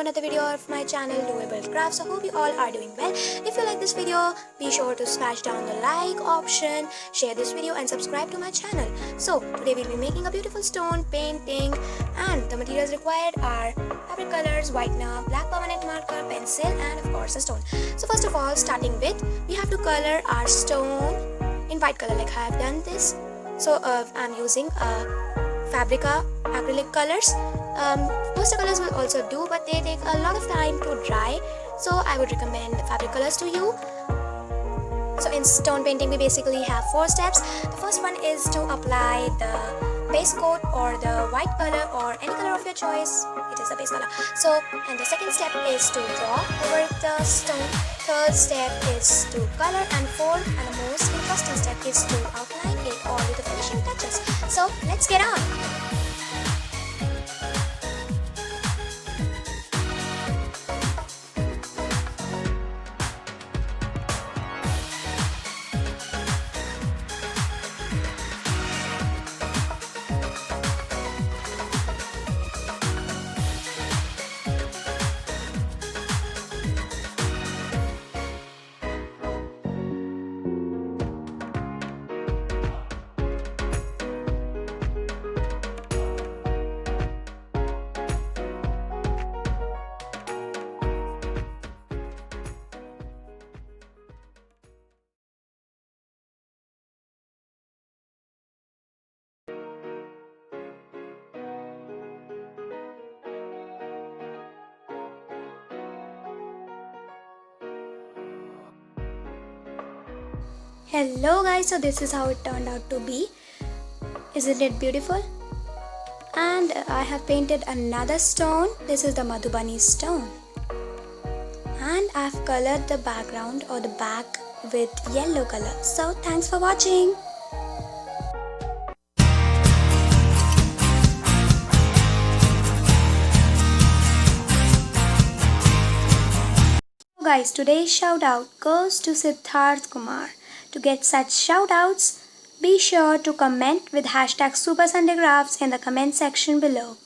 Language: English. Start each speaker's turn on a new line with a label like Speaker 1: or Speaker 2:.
Speaker 1: another video of my channel Doable Crafts. I hope you all are doing well. If you like this video, be sure to smash down the like option, share this video and subscribe to my channel. So today we'll be making a beautiful stone painting, and the materials required are fabric colors, whitener, black permanent marker, pencil and of course a stone. So first of all, starting with, we have to color our stone in white color like I have done this. So I'm using Fabrica acrylic colors. Poster colors will also do, but they take a lot of time to dry, so I would recommend fabric colors to you. So in stone painting we basically have 4 steps. The first one is to apply the base coat or the white color or any color of your choice. It is the base color. So, and the second step is to draw over the stone. Third step is to color, and fourth and the most interesting step is to outline it all with the finishing touches. So let's get on. Hello guys, so this is how it turned out to be. Isn't it beautiful? And I have painted another stone. This is the Madhubani stone, and I've colored the background or the back with yellow color. So thanks for watching. Guys, today's shout out goes to Siddharth Kumar. To get such shoutouts, be sure to comment with hashtag SuperSundayCrafts in the comment section below.